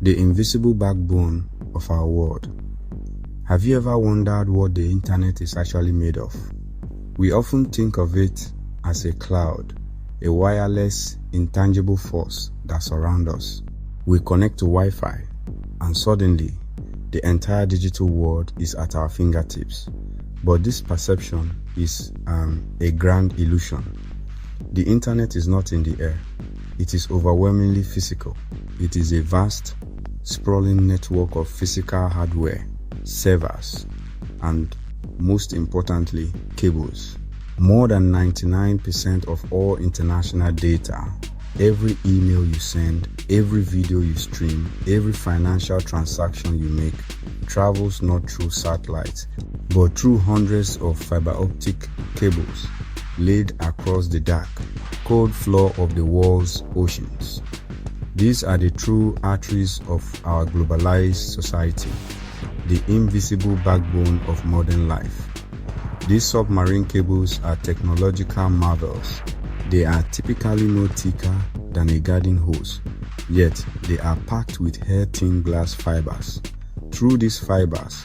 The invisible backbone of our world. Have you ever wondered what the internet is actually made of? We often think of it as a cloud, a wireless, intangible force that surrounds us. We connect to Wi-Fi, and suddenly, the entire digital world is at our fingertips. But this perception is a grand illusion. The internet is not in the air. It is overwhelmingly physical. It is a vast, sprawling network of physical hardware, servers, and most importantly, cables. More than 99% of all international data, every email you send, every video you stream, every financial transaction you make, travels not through satellites, but through hundreds of fiber optic cables laid across the dark, cold floor of the world's oceans. These are the true arteries of our globalized society, the invisible backbone of modern life. These submarine cables are technological marvels. They are typically no thicker than a garden hose, yet they are packed with hair-thin glass fibers. Through these fibers,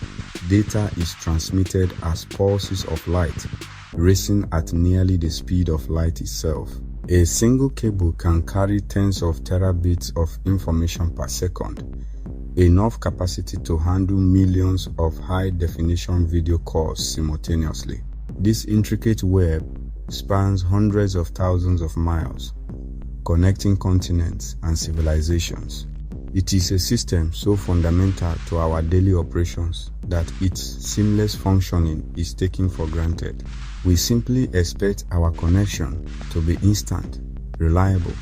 data is transmitted as pulses of light, racing at nearly the speed of light itself. A single cable can carry tens of terabits of information per second, enough capacity to handle millions of high-definition video calls simultaneously. This intricate web spans hundreds of thousands of miles, connecting continents and civilizations. It is a system so fundamental to our daily operations that its seamless functioning is taken for granted. We simply expect our connection to be instant, reliable,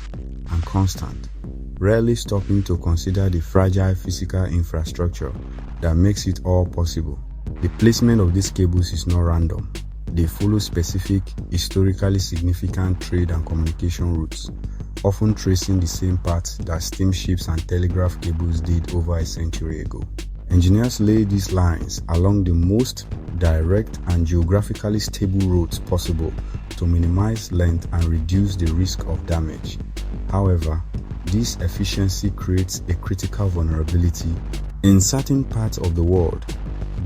and constant, rarely stopping to consider the fragile physical infrastructure that makes it all possible. The placement of these cables is not random. They follow specific, historically significant trade and communication routes, often tracing the same paths that steamships and telegraph cables did over a century ago. Engineers lay these lines along the most direct and geographically stable roads possible to minimize length and reduce the risk of damage. However, this efficiency creates a critical vulnerability. In certain parts of the world,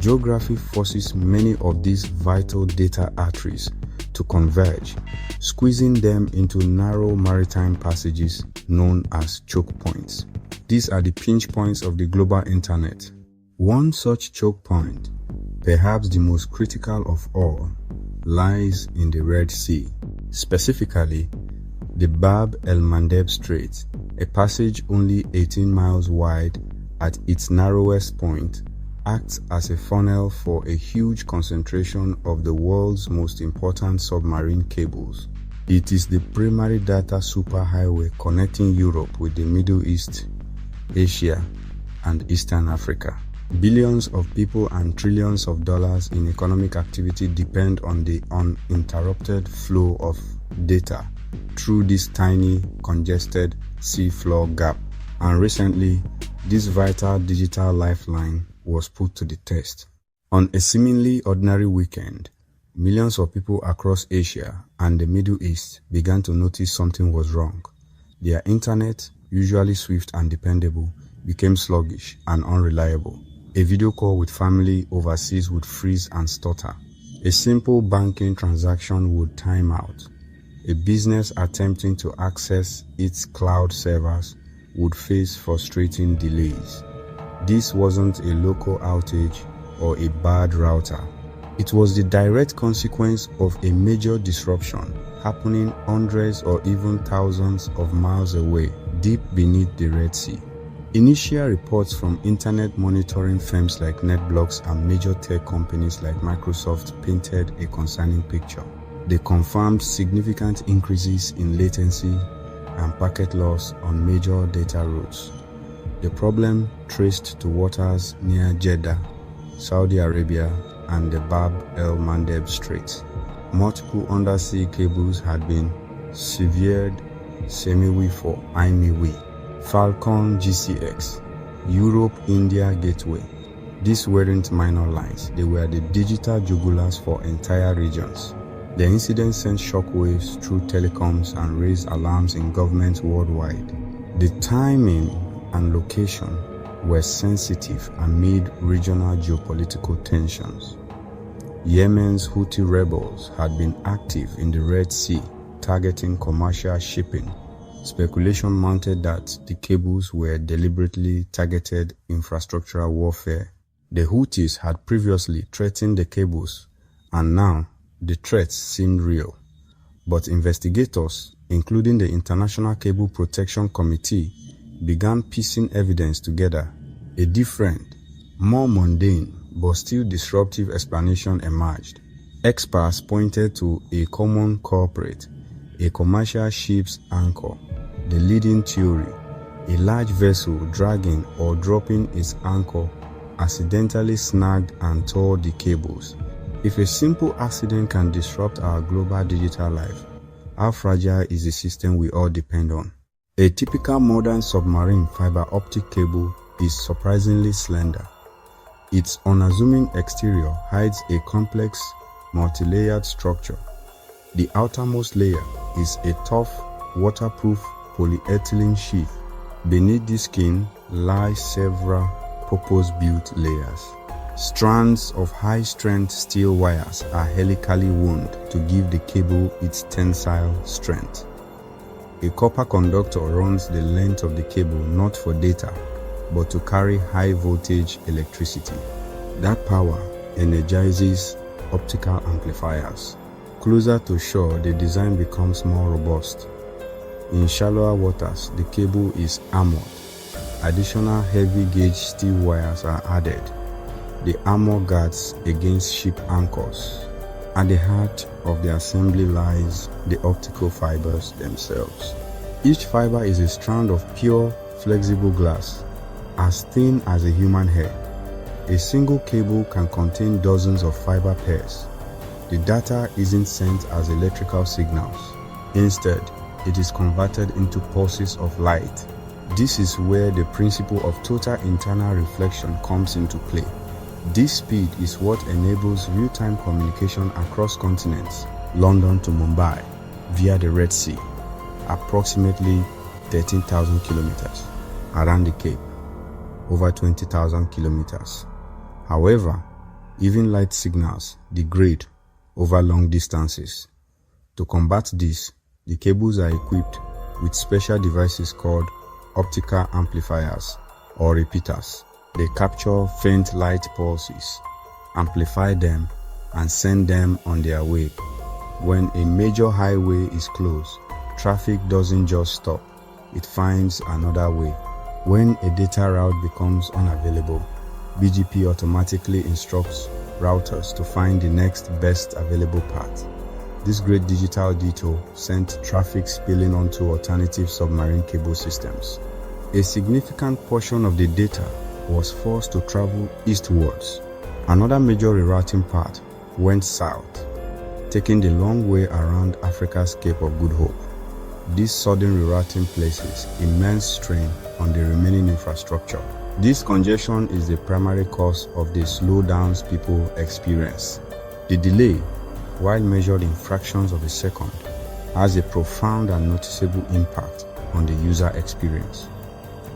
geography forces many of these vital data arteries to converge, squeezing them into narrow maritime passages known as choke points. These are the pinch points of the global internet. One such choke point, perhaps the most critical of all, lies in the Red Sea, specifically the el-Mandeb Strait, a passage only 18 miles wide at its narrowest point, acts as a funnel for a huge concentration of the world's most important submarine cables. It is the primary data superhighway connecting Europe with the Middle East, Asia, and Eastern Africa. Billions of people and trillions of dollars in economic activity depend on the uninterrupted flow of data through this tiny, congested seafloor gap. And recently, this vital digital lifeline was put to the test. On a seemingly ordinary weekend, millions of people across Asia and the Middle East began to notice something was wrong. Their internet, usually swift and dependable, became sluggish and unreliable. A video call with family overseas would freeze and stutter. A simple banking transaction would time out. A business attempting to access its cloud servers would face frustrating delays. This wasn't a local outage or a bad router. It was the direct consequence of a major disruption happening hundreds or even thousands of miles away, deep beneath the Red Sea. Initial reports from internet monitoring firms like NetBlocks and major tech companies like Microsoft painted a concerning picture. They confirmed significant increases in latency and packet loss on major data routes. The problem traced to waters near Jeddah, Saudi Arabia, and the el-Mandeb Strait. Multiple undersea cables had been severed, Semiwi for IMEWI, Falcon GCX, Europe-India Gateway. These weren't minor lines, they were the digital jugulars for entire regions. The incident sent shockwaves through telecoms and raised alarms in governments worldwide. The timing and location were sensitive amid regional geopolitical tensions. Yemen's Houthi rebels had been active in the Red Sea, targeting commercial shipping. Speculation mounted that the cables were deliberately targeted infrastructural warfare. The Houthis had previously threatened the cables, and now the threats seemed real. But investigators, including the International Cable Protection Committee, began piecing evidence together. A different, more mundane, but still disruptive explanation emerged. Experts pointed to a common culprit, a commercial ship's anchor. The leading theory, a large vessel dragging or dropping its anchor accidentally snagged and tore the cables. If a simple accident can disrupt our global digital life, how fragile is the system we all depend on? A typical modern submarine fiber optic cable is surprisingly slender. Its unassuming exterior hides a complex, multi-layered structure. The outermost layer is a tough, waterproof polyethylene sheath. Beneath the skin lie several purpose-built layers. Strands of high-strength steel wires are helically wound to give the cable its tensile strength. A copper conductor runs the length of the cable not for data, but to carry high-voltage electricity. That power energizes optical amplifiers. Closer to shore, the design becomes more robust. In shallower waters, the cable is armored. Additional heavy-gauge steel wires are added. The armor guards against ship anchors. At the heart of the assembly lies the optical fibers themselves. Each fiber is a strand of pure, flexible glass, as thin as a human hair. A single cable can contain dozens of fiber pairs. The data isn't sent as electrical signals. Instead, it is converted into pulses of light. This is where the principle of total internal reflection comes into play. This speed is what enables real-time communication across continents, London to Mumbai, via the Red Sea, approximately 13,000 kilometers, around the Cape, over 20,000 kilometers. However, even light signals degrade over long distances. To combat this, the cables are equipped with special devices called optical amplifiers or repeaters. They capture faint light pulses, amplify them, and send them on their way. When a major highway is closed, traffic doesn't just stop, it finds another way. When a data route becomes unavailable, BGP automatically instructs routers to find the next best available path. This great digital detour sent traffic spilling onto alternative submarine cable systems. A significant portion of the data was forced to travel eastwards. Another major rerouting path went south, taking the long way around Africa's Cape of Good Hope. This sudden rerouting places immense strain on the remaining infrastructure. This congestion is the primary cause of the slowdowns people experience. The delay, while measured in fractions of a second, has a profound and noticeable impact on the user experience.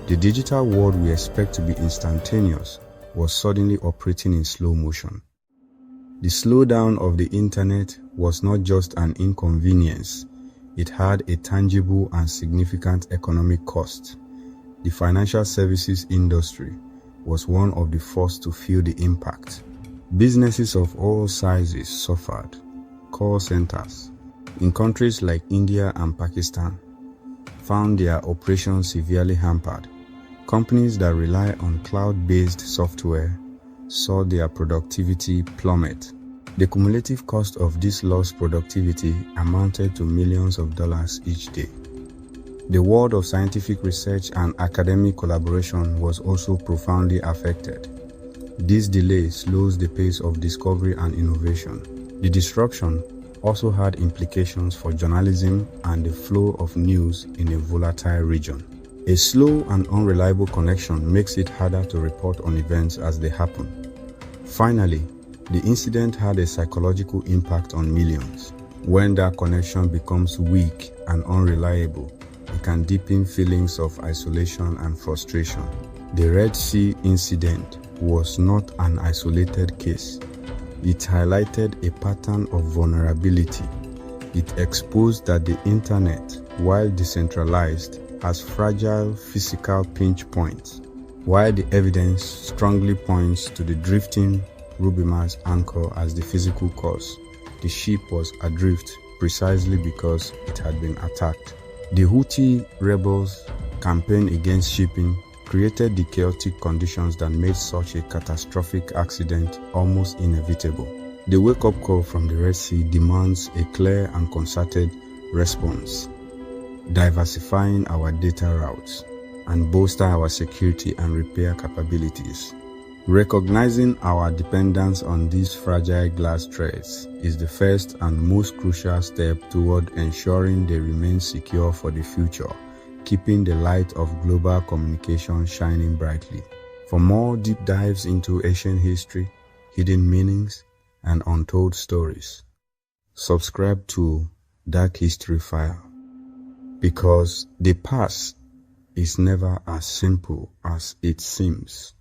The digital world we expect to be instantaneous was suddenly operating in slow motion. The slowdown of the internet was not just an inconvenience, it had a tangible and significant economic cost. The financial services industry was one of the first to feel the impact. Businesses of all sizes suffered. Call centers in countries like India and Pakistan found their operations severely hampered. Companies that rely on cloud-based software saw their productivity plummet. The cumulative cost of this lost productivity amounted to millions of dollars each day. The world of scientific research and academic collaboration was also profoundly affected. This delay slows the pace of discovery and innovation. The disruption also had implications for journalism and the flow of news in a volatile region. A slow and unreliable connection makes it harder to report on events as they happen. Finally, the incident had a psychological impact on millions. When that connection becomes weak and unreliable, it can deepen feelings of isolation and frustration. The Red Sea incident was not an isolated case. It highlighted a pattern of vulnerability. It exposed that the internet, while decentralized, has fragile physical pinch points. While the evidence strongly points to the drifting Rubima's anchor as the physical cause, the ship was adrift precisely because it had been attacked. The Houthi rebels' campaign against shipping created the chaotic conditions that made such a catastrophic accident almost inevitable. The wake-up call from the Red Sea demands a clear and concerted response, diversifying our data routes, and bolster our security and repair capabilities. Recognizing our dependence on these fragile glass threads is the first and most crucial step toward ensuring they remain secure for the future, keeping the light of global communication shining brightly. For more deep dives into ancient history, hidden meanings, and untold stories, subscribe to Dark History File, because the past is never as simple as it seems.